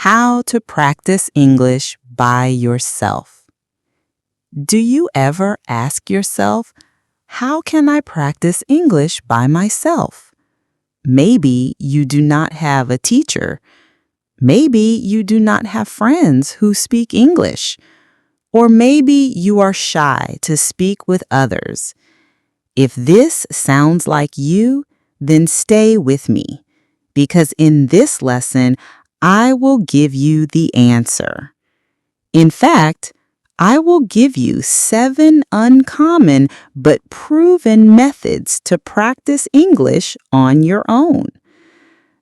How to practice English by yourself. Do you ever ask yourself, how can I practice English by myself? Maybe you do not have a teacher. Maybe you do not have friends who speak English. Or maybe you are shy to speak with others. If this sounds like you, then stay with me, because in this lesson, I will give you the answer. In fact, I will give you 7 uncommon but proven methods to practice English on your own.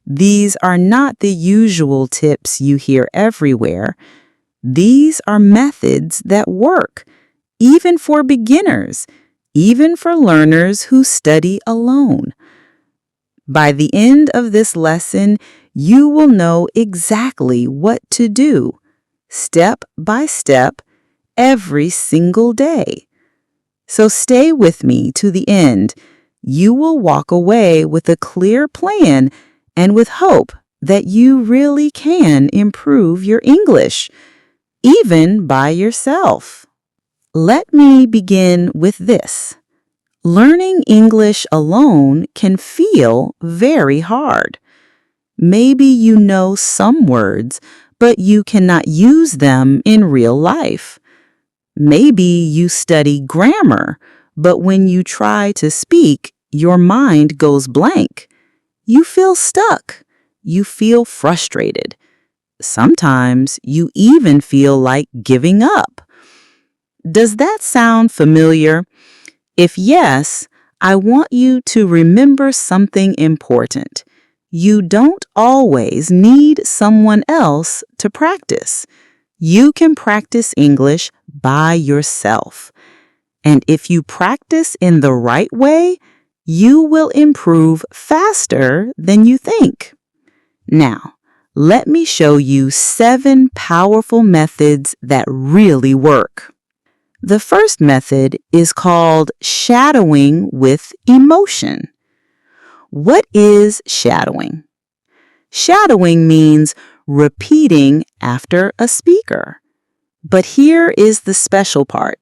These are not the usual tips you hear everywhere. These are methods that work, even for beginners, even for learners who study alone. By the end of this lesson, you will know exactly what to do, step by step, every single day. So stay with me to the end. You will walk away with a clear plan and with hope that you really can improve your English, even by yourself. Let me begin with this. Learning English alone can feel very hard. Maybe you know some words, but you cannot use them in real life. Maybe you study grammar, but when you try to speak, your mind goes blank. You feel stuck. You feel frustrated. Sometimes you even feel like giving up. Does that sound familiar? If yes, I want you to remember something important. You don't always need someone else to practice. You can practice English by yourself. And if you practice in the right way, you will improve faster than you think. Now, let me show you 7 powerful methods that really work. The first method is called shadowing with emotion. What is shadowing? Shadowing means repeating after a speaker. But here is the special part.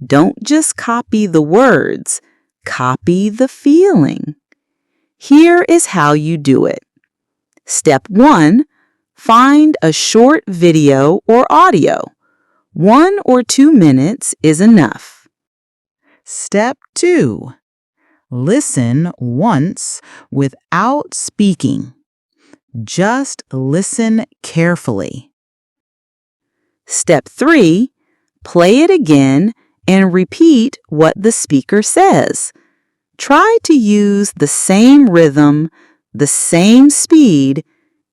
Don't just copy the words, copy the feeling. Here is how you do it. Step 1, find a short video or audio. 1 or 2 minutes is enough. Step 2, listen once without speaking. Just listen carefully. Step 3, play it again and repeat what the speaker says. Try to use the same rhythm, the same speed,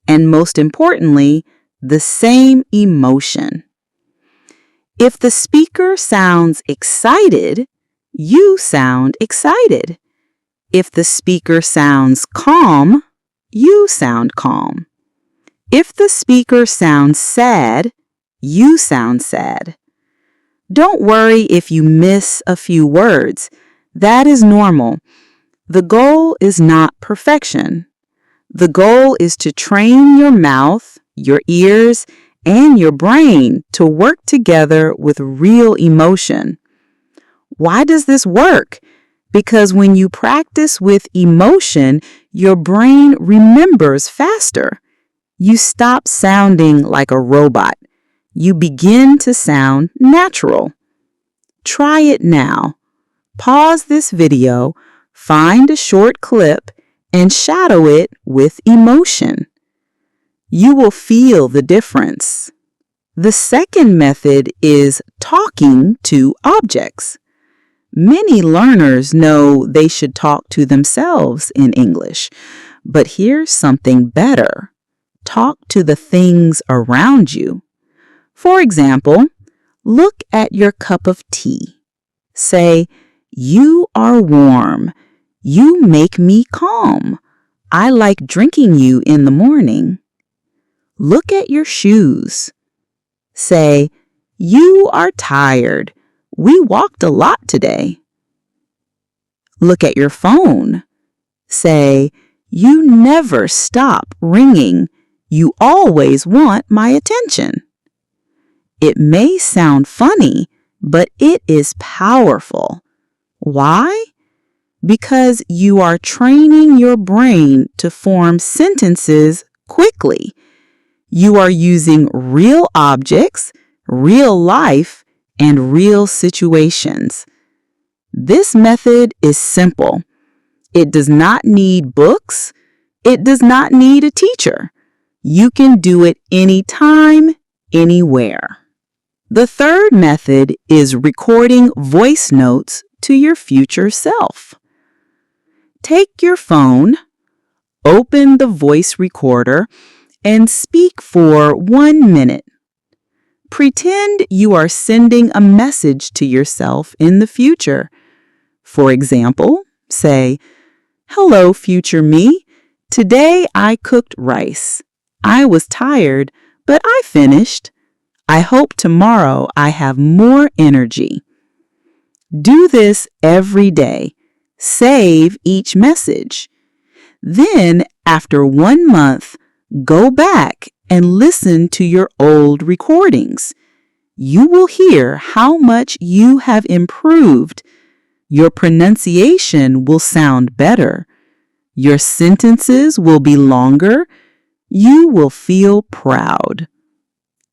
and most importantly, the same emotion. If the speaker sounds excited, you sound excited. If the speaker sounds calm, you sound calm. If the speaker sounds sad, you sound sad. Don't worry if you miss a few words. That is normal. The goal is not perfection. The goal is to train your mouth, your ears, and your brain to work together with real emotion. Why does this work? Because when you practice with emotion, your brain remembers faster. You stop sounding like a robot. You begin to sound natural. Try it now. Pause this video, find a short clip, and shadow it with emotion. You will feel the difference. The second method is talking to objects. Many learners know they should talk to themselves in English, but here's something better. Talk to the things around you. For example, look at your cup of tea. Say, "You are warm. You make me calm. I like drinking you in the morning." Look at your shoes. Say, "You are tired. We walked a lot today." Look at your phone. Say, "You never stop ringing. You always want my attention. It may sound funny, but it is powerful. Why? Because you are training your brain to form sentences quickly. You are using real objects, real life, and real situations. This method is simple. It does not need books. It does not need a teacher. You can do it anytime, anywhere. The third method is recording voice notes to your future self. Take your phone, open the voice recorder, and speak for 1 minute. Pretend you are sending a message to yourself in the future. For example, say, "Hello, future me. Today I cooked rice. I was tired, but I finished. I hope tomorrow I have more energy." Do this every day. Save each message. Then, after 1 month, go back and listen to your old recordings. You will hear how much you have improved. Your pronunciation will sound better. Your sentences will be longer. You will feel proud.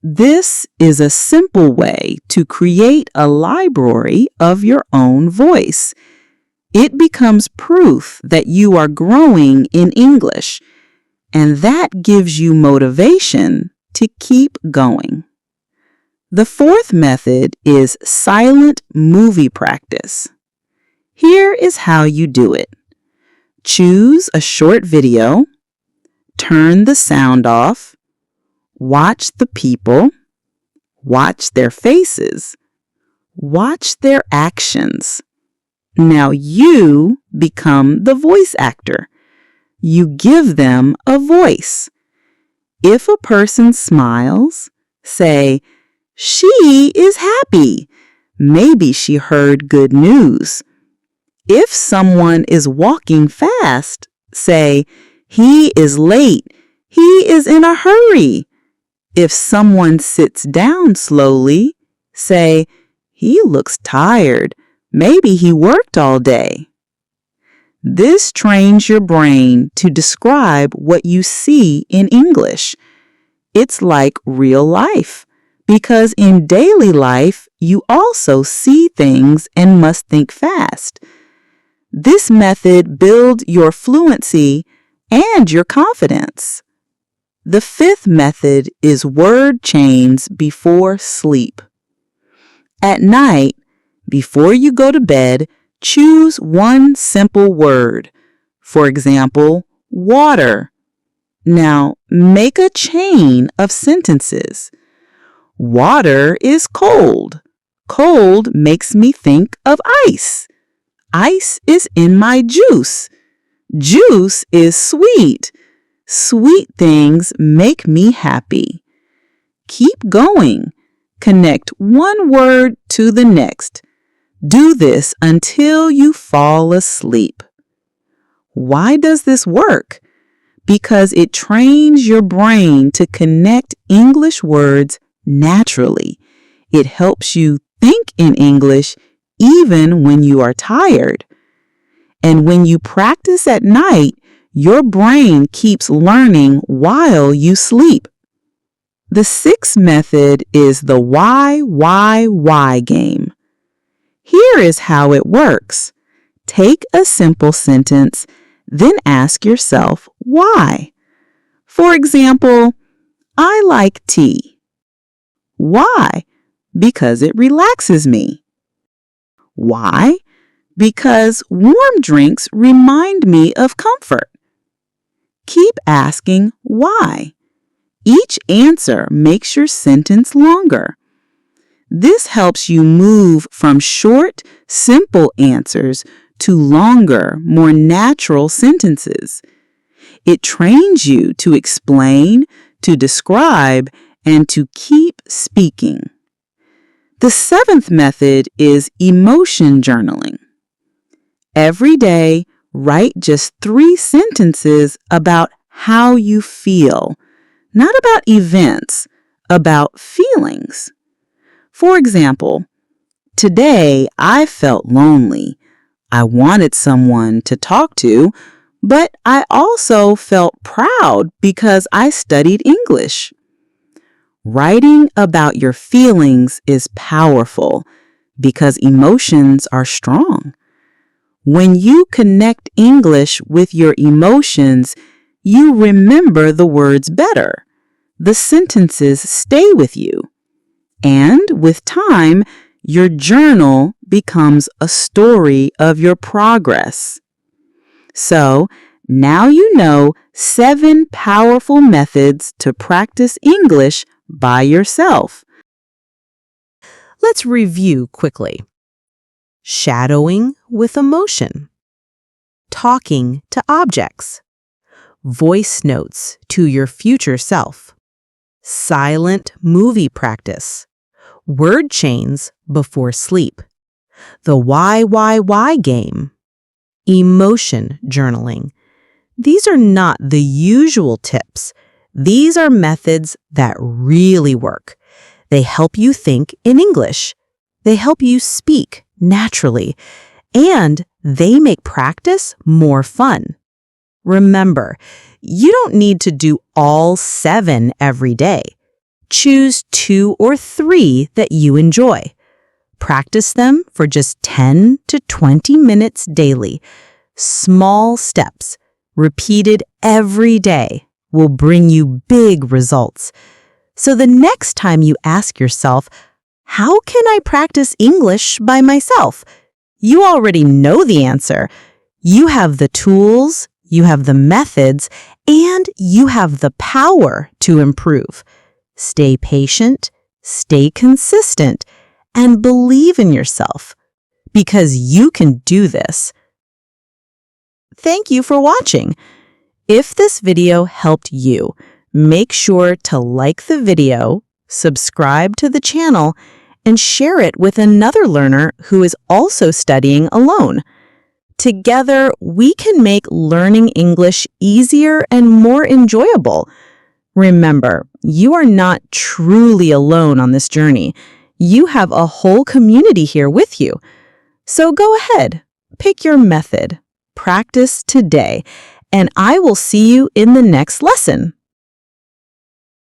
This is a simple way to create a library of your own voice. It becomes proof that you are growing in English, and that gives you motivation to keep going. The fourth method is silent movie practice. Here is how you do it. Choose a short video, turn the sound off, watch the people, watch their faces, watch their actions. Now you become the voice actor. You give them a voice. If a person smiles, say, "She is happy. Maybe she heard good news." If someone is walking fast, say, "He is late. He is in a hurry." If someone sits down slowly, say, "He looks tired. Maybe he worked all day." This trains your brain to describe what you see in English. It's like real life, because in daily life, you also see things and must think fast. This method builds your fluency and your confidence. The fifth method is word chains before sleep. At night, before you go to bed, choose one simple word. For example, water. Now, make a chain of sentences. Water is cold. Cold makes me think of ice. Ice is in my juice. Juice is sweet. Sweet things make me happy. Keep going. Connect one word to the next. Do this until you fall asleep. Why does this work? Because it trains your brain to connect English words naturally. It helps you think in English even when you are tired. And when you practice at night, your brain keeps learning while you sleep. The sixth method is the why game. Here is how it works. Take a simple sentence, then ask yourself why. For example, I like tea. Why? Because it relaxes me. Why? Because warm drinks remind me of comfort. Keep asking why. Each answer makes your sentence longer. This helps you move from short, simple answers to longer, more natural sentences. It trains you to explain, to describe, and to keep speaking. The seventh method is emotion journaling. Every day, write just 3 sentences about how you feel. not about events, about feelings. For example, today I felt lonely. I wanted someone to talk to, but I also felt proud because I studied English. Writing about your feelings is powerful because emotions are strong. When you connect English with your emotions, you remember the words better. The sentences stay with you. And with time, your journal becomes a story of your progress. So, now you know 7 powerful methods to practice English by yourself. Let's review quickly. Shadowing with emotion. Talking to objects. Voice notes to your future self. Silent movie practice. Word chains before sleep. The why game. Emotion journaling. These are not the usual tips. These are methods that really work. They help you think in English. They help you speak naturally. And they make practice more fun. Remember, you don't need to do all 7 every day. Choose 2 or 3 that you enjoy. Practice them for just 10 to 20 minutes daily. Small steps, repeated every day, will bring you big results. So the next time you ask yourself, how can I practice English by myself? You already know the answer. You have the tools, you have the methods, and you have the power to improve. Stay patient, stay consistent, and believe in yourself, because you can do this. Thank you for watching. If this video helped you, make sure to like the video, subscribe to the channel, and share it with another learner who is also studying alone. Together, we can make learning English easier and more enjoyable. Remember, you are not truly alone on this journey. You have a whole community here with you. So go ahead, pick your method, practice today, and I will see you in the next lesson.